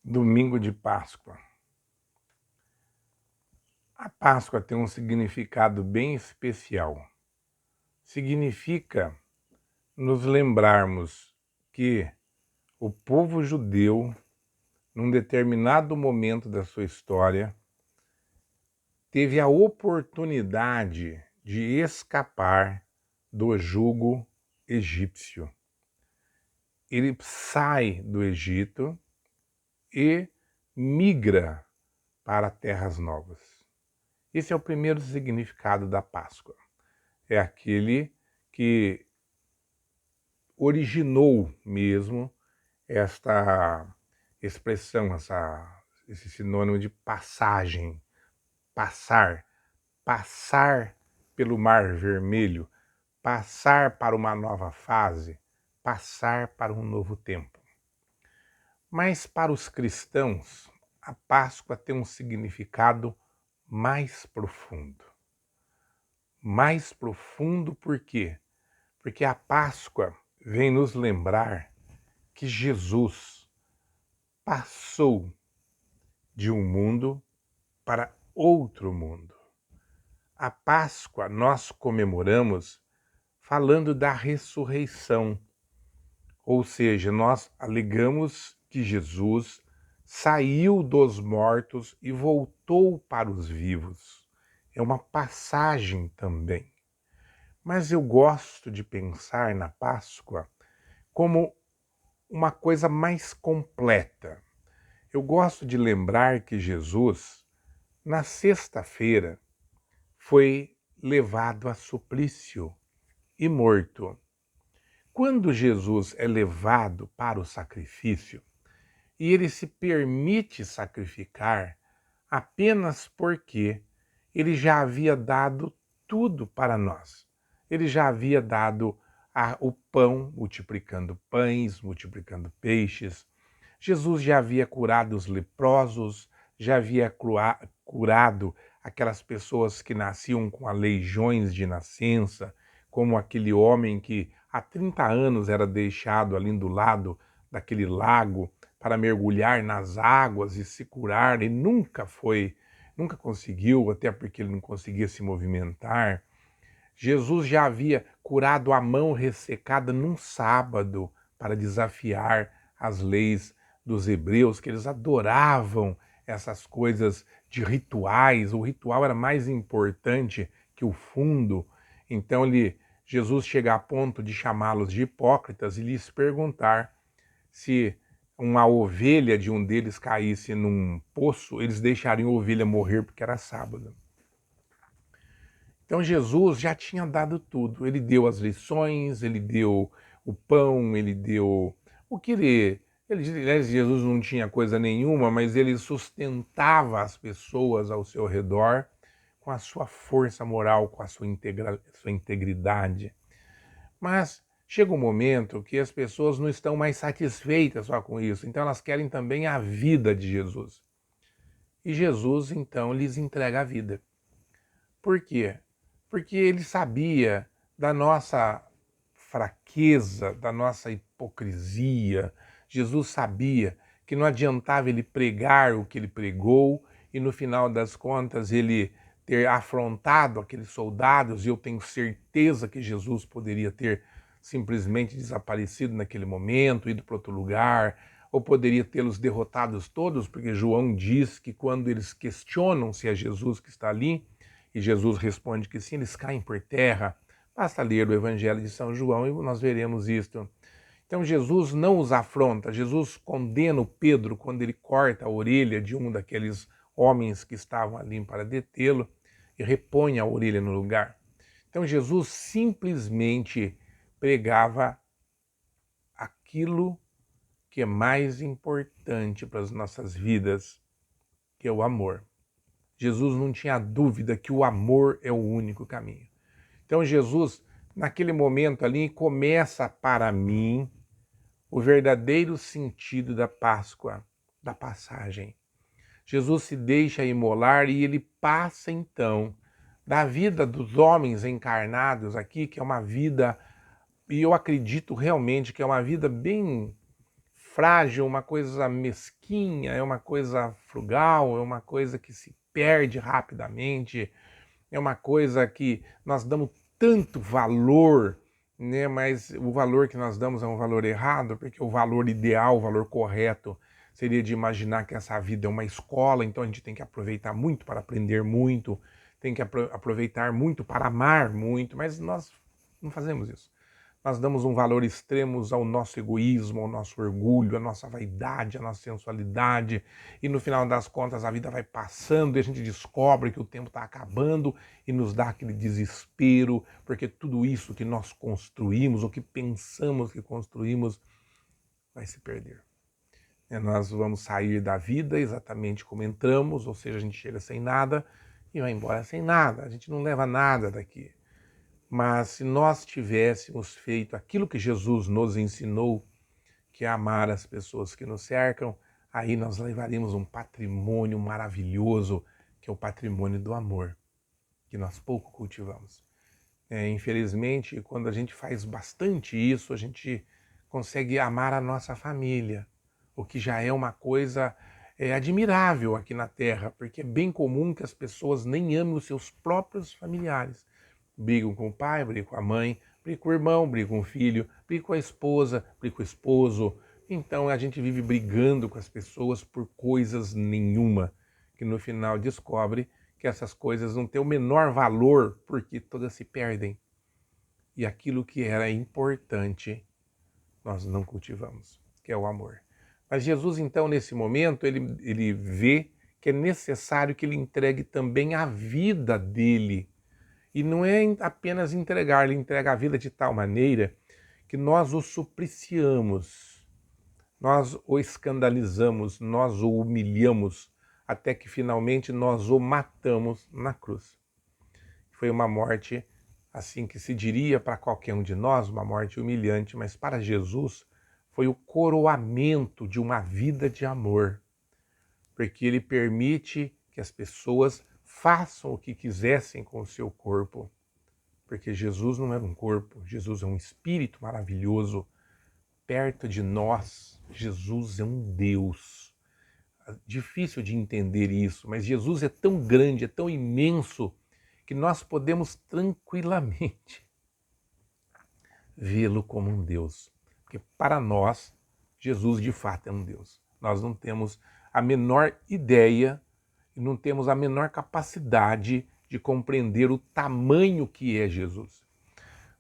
Domingo de Páscoa. A Páscoa tem um significado bem especial. Significa nos lembrarmos que o povo judeu, num determinado momento da sua história, teve a oportunidade de escapar do jugo egípcio. Ele sai do Egito e migra para terras novas. Esse é o primeiro significado da Páscoa. É aquele que originou mesmo esta expressão, esse sinônimo de passagem, passar pelo Mar Vermelho, passar para uma nova fase, passar para um novo tempo. Mas para os cristãos, a Páscoa tem um significado mais profundo. Mais profundo por quê? Porque a Páscoa vem nos lembrar que Jesus passou de um mundo para outro mundo. A Páscoa nós comemoramos falando da ressurreição, ou seja, nós alegamos que Jesus saiu dos mortos e voltou para os vivos. É uma passagem também. Mas eu gosto de pensar na Páscoa como uma coisa mais completa. Eu gosto de lembrar que Jesus, na sexta-feira, foi levado a suplício e morto. Quando Jesus é levado para o sacrifício e ele se permite sacrificar apenas porque ele já havia dado tudo para nós. Ele já havia dado o pão, multiplicando pães, multiplicando peixes. Jesus já havia curado os leprosos, já havia curado aquelas pessoas que nasciam com aleijões de nascença, como aquele homem que há 30 anos era deixado ali do lado daquele lago para mergulhar nas águas e se curar, e nunca conseguiu, até porque ele não conseguia se movimentar. Jesus já havia curado a mão ressecada num sábado para desafiar as leis dos hebreus, que eles adoravam essas coisas de rituais. O ritual era mais importante que o fundo. Então Jesus chega a ponto de chamá-los de hipócritas e lhes perguntar se uma ovelha de um deles caísse num poço, eles deixariam a ovelha morrer porque era sábado. Então Jesus já tinha dado tudo. Ele deu as lições, ele deu o pão, ele deu o que Jesus não tinha coisa nenhuma, mas ele sustentava as pessoas ao seu redor com a sua força moral, com a sua integridade. Mas chega um momento que as pessoas não estão mais satisfeitas só com isso, então elas querem também a vida de Jesus. E Jesus, então, lhes entrega a vida. Por quê? Porque ele sabia da nossa fraqueza, da nossa hipocrisia. Jesus sabia que não adiantava ele pregar o que ele pregou e no final das contas ele ter afrontado aqueles soldados, e eu tenho certeza que Jesus poderia ter simplesmente desaparecido naquele momento, ido para outro lugar, ou poderia tê-los derrotados todos, porque João diz que quando eles questionam se é Jesus que está ali, e Jesus responde que sim, eles caem por terra. Basta ler o Evangelho de São João e nós veremos isto. Então Jesus não os afronta, Jesus condena o Pedro quando ele corta a orelha de um daqueles homens que estavam ali para detê-lo e repõe a orelha no lugar. Então Jesus simplesmente pregava aquilo que é mais importante para as nossas vidas, que é o amor. Jesus não tinha dúvida que o amor é o único caminho. Então Jesus, naquele momento ali, começa para mim o verdadeiro sentido da Páscoa, da passagem. Jesus se deixa imolar e ele passa então da vida dos homens encarnados aqui, que é uma vida, e eu acredito realmente que é uma vida bem frágil, uma coisa mesquinha, é uma coisa frugal, é uma coisa que se perde rapidamente, é uma coisa que nós damos tanto valor, né? Mas o valor que nós damos é um valor errado, porque o valor ideal, o valor correto, seria de imaginar que essa vida é uma escola, então a gente tem que aproveitar muito para aprender muito, tem que aproveitar muito para amar muito, mas nós não fazemos isso. Nós damos um valor extremo ao nosso egoísmo, ao nosso orgulho, à nossa vaidade, à nossa sensualidade, e no final das contas a vida vai passando e a gente descobre que o tempo está acabando e nos dá aquele desespero, porque tudo isso que nós construímos, ou que pensamos que construímos, vai se perder. Nós vamos sair da vida exatamente como entramos, ou seja, a gente chega sem nada e vai embora sem nada, a gente não leva nada daqui. Mas se nós tivéssemos feito aquilo que Jesus nos ensinou, que é amar as pessoas que nos cercam, aí nós levaríamos um patrimônio maravilhoso, que é o patrimônio do amor, que nós pouco cultivamos. Infelizmente, quando a gente faz bastante isso, a gente consegue amar a nossa família, o que já é uma coisa admirável aqui na Terra, porque é bem comum que as pessoas nem amem os seus próprios familiares. Brigam com o pai, brigam com a mãe, brigam com o irmão, brigam com o filho, brigam com a esposa, brigam com o esposo. Então a gente vive brigando com as pessoas por coisas nenhuma, que no final descobre que essas coisas não têm o menor valor porque todas se perdem. E aquilo que era importante, nós não cultivamos, que é o amor. Mas Jesus, então, nesse momento, ele vê que é necessário que ele entregue também a vida dele. E não é apenas entregar, ele entrega a vida de tal maneira que nós o supliciamos, nós o escandalizamos, nós o humilhamos, até que finalmente nós o matamos na cruz. Foi uma morte, assim que se diria para qualquer um de nós, uma morte humilhante, mas para Jesus foi o coroamento de uma vida de amor, porque ele permite que as pessoas façam o que quisessem com o seu corpo, porque Jesus não era um corpo, Jesus é um espírito maravilhoso. Perto de nós, Jesus é um Deus. Difícil de entender isso, mas Jesus é tão grande, é tão imenso, que nós podemos tranquilamente vê-lo como um Deus. Porque para nós, Jesus de fato é um Deus. Nós não temos a menor ideia e não temos a menor capacidade de compreender o tamanho que é Jesus.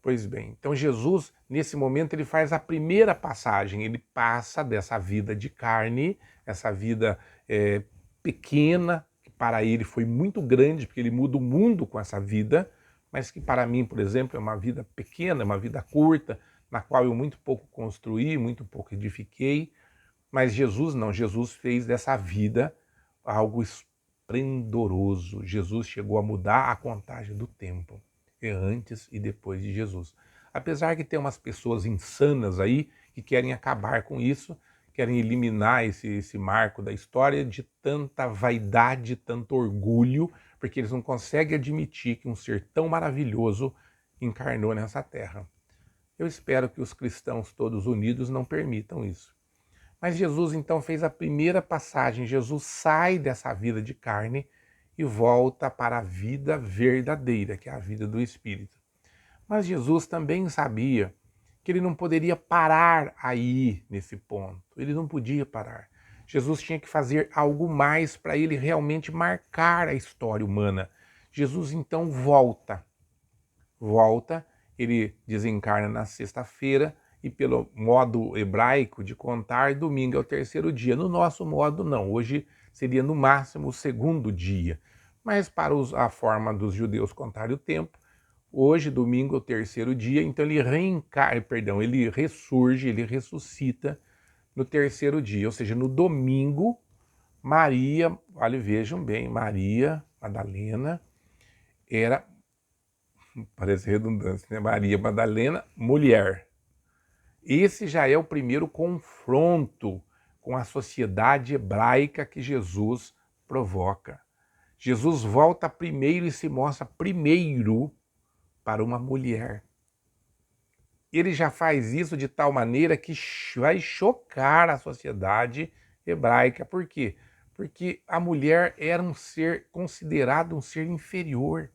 Pois bem, então Jesus, nesse momento, ele faz a primeira passagem, ele passa dessa vida de carne, essa vida pequena, que para ele foi muito grande, porque ele muda o mundo com essa vida, mas que para mim, por exemplo, é uma vida pequena, uma vida curta, na qual eu muito pouco construí, muito pouco edifiquei, mas Jesus não, Jesus fez dessa vida algo esplendoroso. Jesus chegou a mudar a contagem do tempo, antes e depois de Jesus. Apesar que tem umas pessoas insanas aí que querem acabar com isso, querem eliminar esse marco da história de tanta vaidade, tanto orgulho, porque eles não conseguem admitir que um ser tão maravilhoso encarnou nessa terra. Eu espero que os cristãos todos unidos não permitam isso. Mas Jesus então fez a primeira passagem, Jesus sai dessa vida de carne e volta para a vida verdadeira, que é a vida do Espírito. Mas Jesus também sabia que ele não poderia parar aí nesse ponto, ele não podia parar. Jesus tinha que fazer algo mais para ele realmente marcar a história humana. Jesus então volta, ele desencarna na sexta-feira, e pelo modo hebraico de contar, domingo é o terceiro dia. No nosso modo, não. Hoje seria no máximo o segundo dia. Mas para a forma dos judeus contarem o tempo, hoje, domingo, é o terceiro dia. Então ele ressurge, ele ressuscita no terceiro dia. Ou seja, no domingo, Maria, olha, vejam bem, Maria Madalena era, parece redundância, né? Maria Madalena, mulher. Esse já é o primeiro confronto com a sociedade hebraica que Jesus provoca. Jesus volta primeiro e se mostra primeiro para uma mulher. ele já faz isso de tal maneira que vai chocar a sociedade hebraica. Por quê? Porque a mulher era um ser considerado um ser inferior.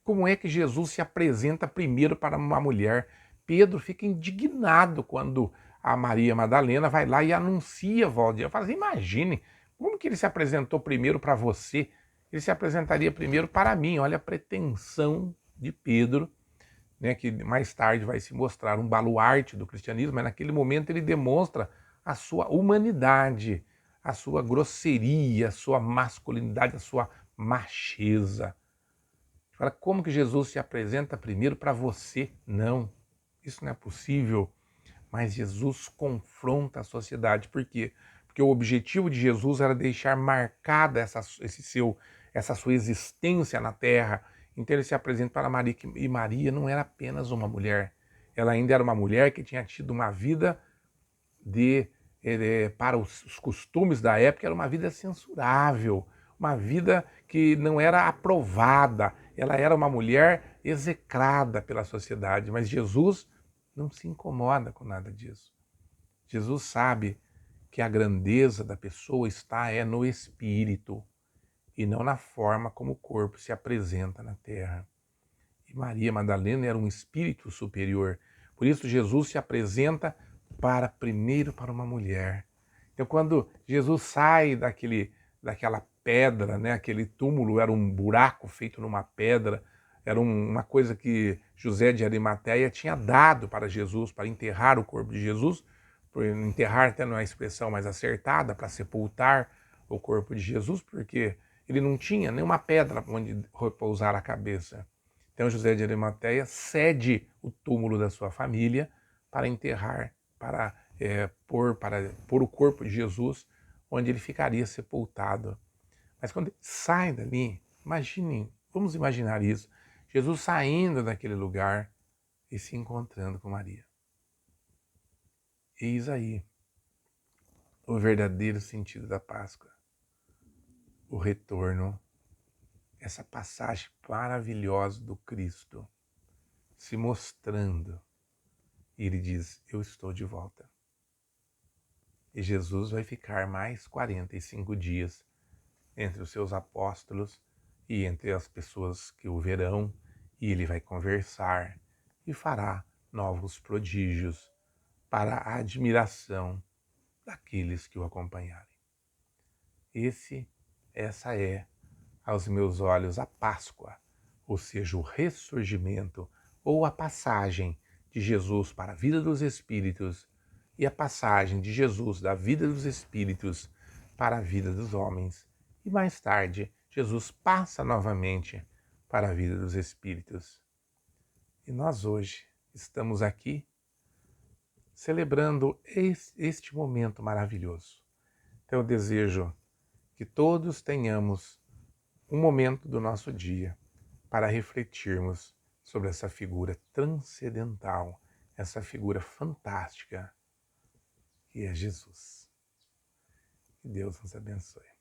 Como é que Jesus se apresenta primeiro para uma mulher? Pedro fica indignado quando a Maria Madalena vai lá e anuncia a volta de Jesus. Fala assim, imagine, como que ele se apresentou primeiro para você? Ele se apresentaria primeiro para mim. Olha a pretensão de Pedro, né, que mais tarde vai se mostrar um baluarte do cristianismo, mas naquele momento ele demonstra a sua humanidade, a sua grosseria, a sua masculinidade, a sua macheza. Fala, como que Jesus se apresenta primeiro para você? Não, isso não é possível. Mas Jesus confronta a sociedade. Por quê? Porque o objetivo de Jesus era deixar marcada essa sua existência na terra. Então ele se apresenta para Maria, e Maria não era apenas uma mulher. Ela ainda era uma mulher que tinha tido uma vida para os costumes da época, era uma vida censurável, uma vida que não era aprovada. Ela era uma mulher execrada pela sociedade, mas Jesus não se incomoda com nada disso. Jesus sabe que a grandeza da pessoa está no espírito e não na forma como o corpo se apresenta na terra. E Maria Madalena era um espírito superior. Por isso Jesus se apresenta primeiro para uma mulher. Então quando Jesus sai daquela pedra, né, aquele túmulo era um buraco feito numa pedra, era uma coisa que José de Arimateia tinha dado para Jesus, para enterrar o corpo de Jesus, enterrar até não é a expressão mais acertada, para sepultar o corpo de Jesus, porque ele não tinha nenhuma pedra onde repousar a cabeça. Então José de Arimateia cede o túmulo da sua família para enterrar, para pôr o corpo de Jesus onde ele ficaria sepultado. Mas quando ele sai dali, imaginem, vamos imaginar isso, Jesus saindo daquele lugar e se encontrando com Maria. Eis aí o verdadeiro sentido da Páscoa, o retorno, essa passagem maravilhosa do Cristo se mostrando. E ele diz, eu estou de volta. E Jesus vai ficar mais 45 dias entre os seus apóstolos e entre as pessoas que o verão, e ele vai conversar e fará novos prodígios para a admiração daqueles que o acompanharem. Essa é, aos meus olhos, a Páscoa, ou seja, o ressurgimento ou a passagem de Jesus para a vida dos espíritos e a passagem de Jesus da vida dos espíritos para a vida dos homens. E mais tarde, Jesus passa novamente para a vida dos espíritos. E nós hoje estamos aqui celebrando este momento maravilhoso. Então eu desejo que todos tenhamos um momento do nosso dia para refletirmos sobre essa figura transcendental, essa figura fantástica que é Jesus. Que Deus nos abençoe.